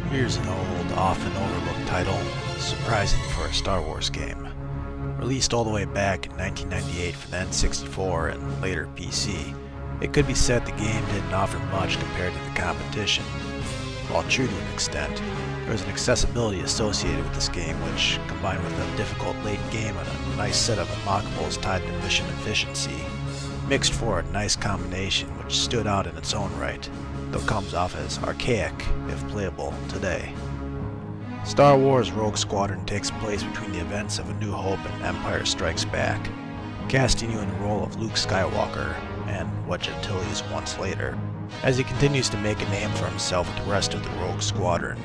Here's an old, often overlooked title, surprising for a Star Wars game. Released all the way back in 1998 for the N64 and later PC, it could be said the game didn't offer much compared to the competition. While true to an extent, there was an accessibility associated with this game which, combined with a difficult late game and a nice set of unlockables tied to mission efficiency, mixed for a nice combination which stood out in its own right, though comes off as archaic, if playable, today. Star Wars Rogue Squadron takes place between the events of A New Hope and Empire Strikes Back, casting you in the role of Luke Skywalker and what Antilles once later, as he continues to make a name for himself with the rest of the Rogue Squadron.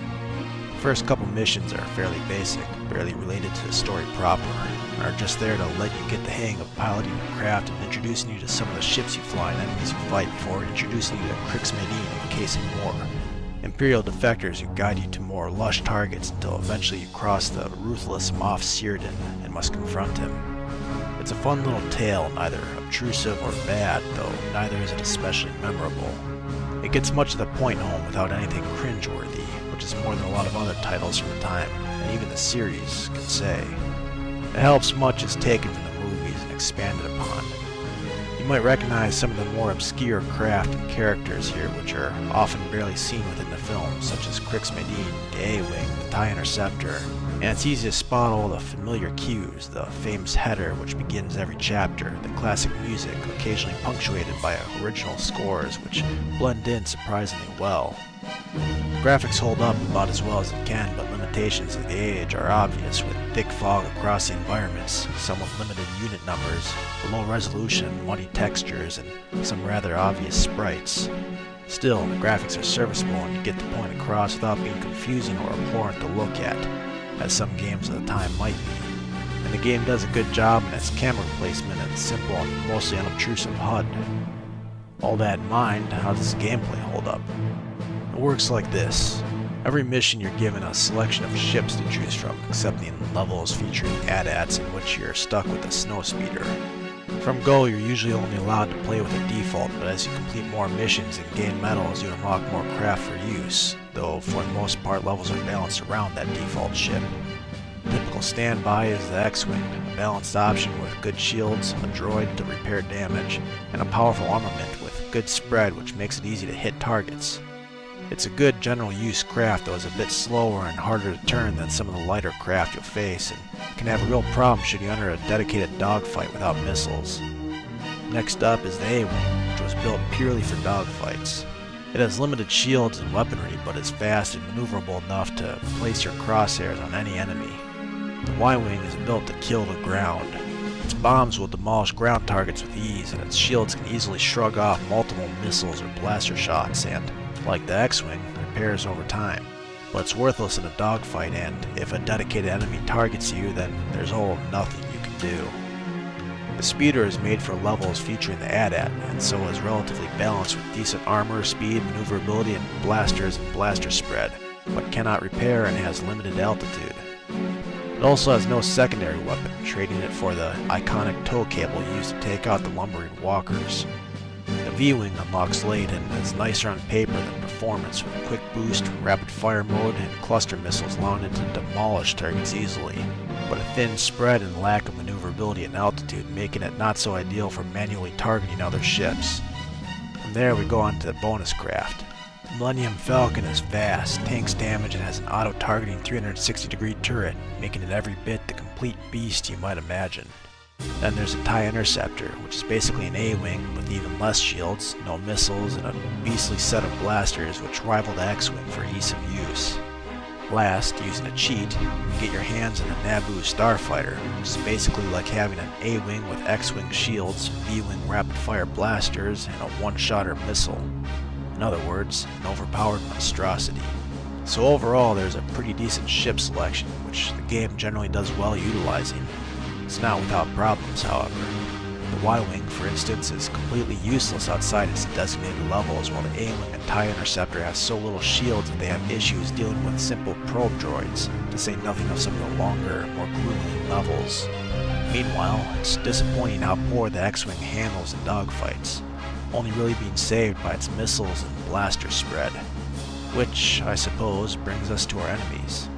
The first couple missions are fairly basic, barely related to the story proper, and are just there to let you get the hang of piloting your craft and introducing you to some of the ships you fly and enemies you fight before introducing you to Crix Medine in case of war. Imperial defectors who guide you to more lush targets until eventually you cross the ruthless Moff Searden and must confront him. It's a fun little tale, neither obtrusive or bad, though neither is it especially memorable. It gets much of the point home without anything cringeworthy, which is more than a lot of other titles from the time, and even the series, can say. It helps much is taken from the movies and expanded upon. You might recognize some of the more obscure craft and characters here which are often barely seen within the film, such as Crix Medine, the A-Wing, the TIE Interceptor, and it's easy to spot all the familiar cues, the famous header which begins every chapter, the classic music occasionally punctuated by original scores which blend in surprisingly well. The graphics hold up about as well as it can, but limitations of the age are obvious, with thick fog across the environments, somewhat limited unit numbers, low resolution, muddy textures, and some rather obvious sprites. Still, the graphics are serviceable and you get the point across without being confusing or abhorrent to look at, as some games of the time might be. And the game does a good job in its camera placement and simple and mostly unobtrusive HUD. All that in mind, how does the gameplay hold up? It works like this. Every mission you're given a selection of ships to choose from, except the levels featuring AT-ATs in which you're stuck with a snowspeeder. From go, you're usually only allowed to play with a default, but as you complete more missions and gain medals, you unlock more craft for use, though for the most part levels are balanced around that default ship. Typical standby is the X-Wing, a balanced option with good shields, a droid to repair damage, and a powerful armament with good spread which makes it easy to hit targets. It's a good general use craft, though it's a bit slower and harder to turn than some of the lighter craft you'll face, and can have a real problem should you enter a dedicated dogfight without missiles. Next up is the A-Wing, which was built purely for dogfights. It has limited shields and weaponry, but is fast and maneuverable enough to place your crosshairs on any enemy. The Y-Wing is built to kill the ground. Its bombs will demolish ground targets with ease, and its shields can easily shrug off multiple missiles or blaster shots, and like the X-Wing, repairs over time. But it's worthless in a dogfight, and if a dedicated enemy targets you, then there's all or nothing you can do. The speeder is made for levels featuring the AT-AT, and so is relatively balanced with decent armor, speed, maneuverability, and blasters and blaster spread, but cannot repair and has limited altitude. It also has no secondary weapon, trading it for the iconic tow cable used to take out the lumbering walkers. The V-Wing unlocks late and is nicer on paper than performance, with quick boost, rapid fire mode, and cluster missiles allowing it to demolish targets easily, but a thin spread and lack of maneuverability and altitude making it not so ideal for manually targeting other ships. From there we go on to the bonus craft. The Millennium Falcon is fast, tanks damage, and has an auto-targeting 360-degree turret, making it every bit the complete beast you might imagine. Then there's a TIE Interceptor, which is basically an A-Wing with even less shields, no missiles, and a beastly set of blasters which rival the X-Wing for ease of use. Last, using a cheat, you can get your hands on the Naboo Starfighter, which is basically like having an A-Wing with X-Wing shields, V-Wing rapid-fire blasters, and a one-shotter missile. In other words, an overpowered monstrosity. So overall, there's a pretty decent ship selection, which the game generally does well utilizing. It's not without problems, however. The Y-Wing, for instance, is completely useless outside its designated levels, while the A-Wing and TIE Interceptor have so little shields that they have issues dealing with simple probe droids, to say nothing of some of the longer, more grueling levels. Meanwhile, it's disappointing how poor the X-Wing handles in dogfights, only really being saved by its missiles and blaster spread. Which, I suppose, brings us to our enemies.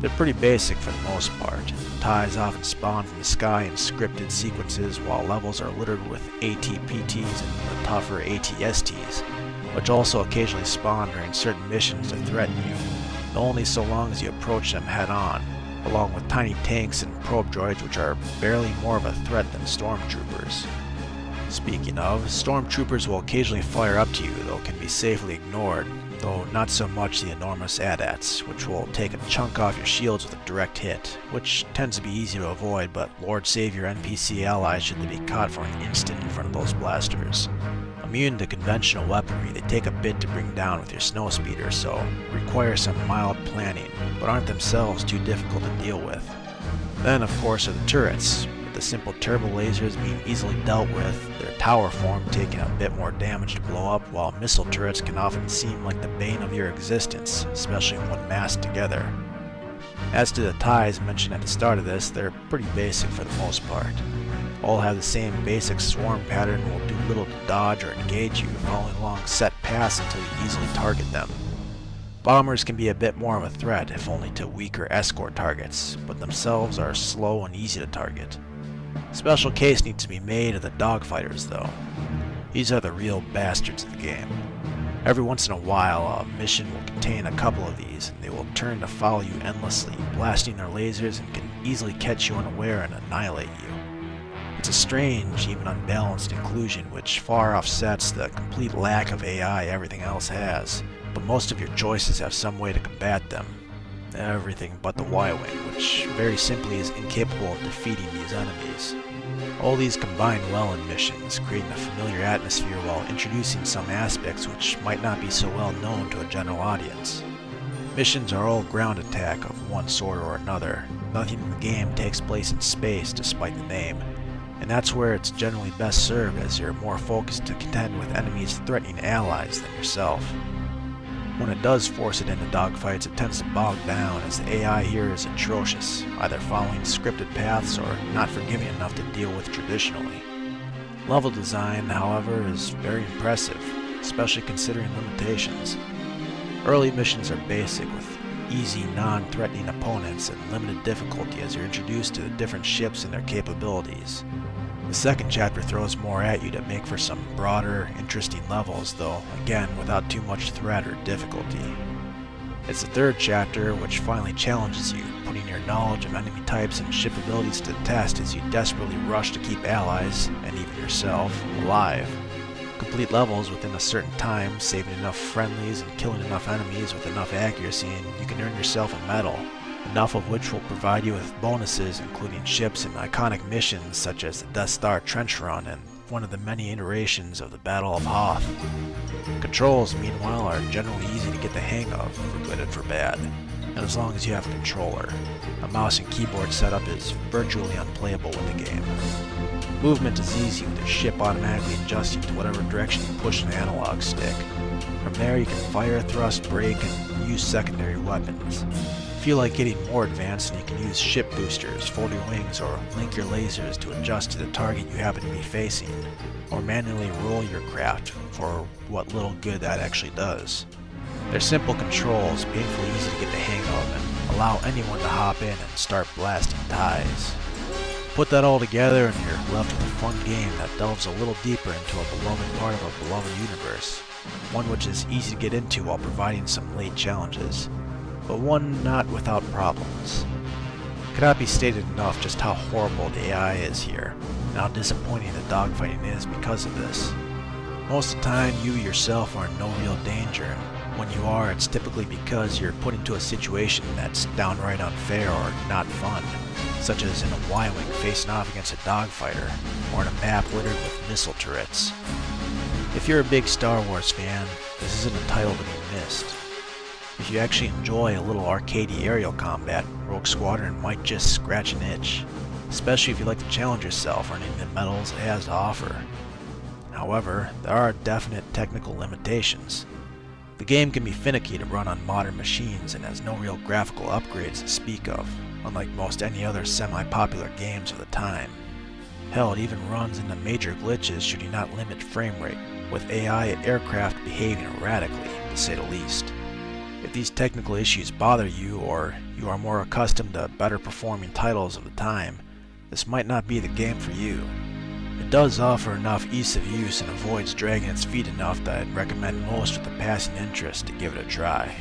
They're pretty basic for the most part. TIEs often spawn from the sky in scripted sequences, while levels are littered with AT-PTs and the tougher AT-STs, which also occasionally spawn during certain missions to threaten you, though only so long as you approach them head-on, along with tiny tanks and probe droids which are barely more of a threat than stormtroopers. Speaking of, stormtroopers will occasionally fire up to you, though can be safely ignored, though not so much the enormous AT-ATs, which will take a chunk off your shields with a direct hit, which tends to be easy to avoid, but Lord save your NPC allies should they be caught for an instant in front of those blasters. Immune to conventional weaponry, they take a bit to bring down with your snowspeeder, so require some mild planning, but aren't themselves too difficult to deal with. Then of course are the turrets, with the simple turbo lasers being easily dealt with, their tower form taking a bit more damage to blow up, while missile turrets can often seem like the bane of your existence, especially when massed together. As to the TIEs mentioned at the start of this, they're pretty basic for the most part. All have the same basic swarm pattern and will do little to dodge or engage you, following along set paths until you easily target them. Bombers can be a bit more of a threat, if only to weaker escort targets, but themselves are slow and easy to target. Special case needs to be made of the dogfighters though. These are the real bastards of the game. Every once in a while, a mission will contain a couple of these, and they will turn to follow you endlessly, blasting their lasers and can easily catch you unaware and annihilate you. It's a strange, even unbalanced inclusion which far offsets the complete lack of AI everything else has, but most of your choices have some way to combat them. Everything but the Y-Wing, which very simply is incapable of defeating these enemies. All these combine well in missions, creating a familiar atmosphere while introducing some aspects which might not be so well known to a general audience. Missions are all ground attack of one sort or another. Nothing in the game takes place in space despite the name, and that's where it's generally best served, as you're more focused to contend with enemies threatening allies than yourself. When it does force it into dogfights, it tends to bog down, as the AI here is atrocious, either following scripted paths or not forgiving enough to deal with traditionally. Level design, however, is very impressive, especially considering limitations. Early missions are basic, with easy, non-threatening opponents and limited difficulty as you're introduced to the different ships and their capabilities. The second chapter throws more at you to make for some broader, interesting levels, though again without too much threat or difficulty. It's the third chapter which finally challenges you, putting your knowledge of enemy types and ship abilities to the test as you desperately rush to keep allies, and even yourself, alive. Complete levels within a certain time, saving enough friendlies and killing enough enemies with enough accuracy, and you can earn yourself a medal, enough of which will provide you with bonuses including ships and iconic missions such as the Death Star Trench Run and one of the many iterations of the Battle of Hoth. Controls, meanwhile, are generally easy to get the hang of, for good and for bad, and as long as you have a controller. A mouse and keyboard setup is virtually unplayable with the game. Movement is easy, with your ship automatically adjusting to whatever direction you push an analog stick. From there you can fire, thrust, brake, and use secondary weapons. If you like getting more advanced, then you can use ship boosters, fold your wings, or link your lasers to adjust to the target you happen to be facing, or manually roll your craft for what little good that actually does. They're simple controls, painfully easy to get the hang of, and allow anyone to hop in and start blasting TIEs. Put that all together and you're left with a fun game that delves a little deeper into a beloved part of a beloved universe, one which is easy to get into while providing some late challenges, but one not without problems. It cannot be stated enough just how horrible the AI is here, and how disappointing the dogfighting is because of this. Most of the time, you yourself are in no real danger, and when you are, it's typically because you're put into a situation that's downright unfair or not fun, such as in a Y-Wing facing off against a dogfighter, or in a map littered with missile turrets. If you're a big Star Wars fan, this isn't a title to be missed. If you actually enjoy a little arcadey aerial combat, Rogue Squadron might just scratch an itch, especially if you like to challenge yourself or any of the medals it has to offer. However, there are definite technical limitations. The game can be finicky to run on modern machines and has no real graphical upgrades to speak of, unlike most any other semi-popular games of the time. Hell, it even runs into major glitches should you not limit frame rate, with AI aircraft behaving erratically, to say the least. If these technical issues bother you, or you are more accustomed to better performing titles of the time, this might not be the game for you. It does offer enough ease of use and avoids dragging its feet enough that I'd recommend most with a passing interest to give it a try.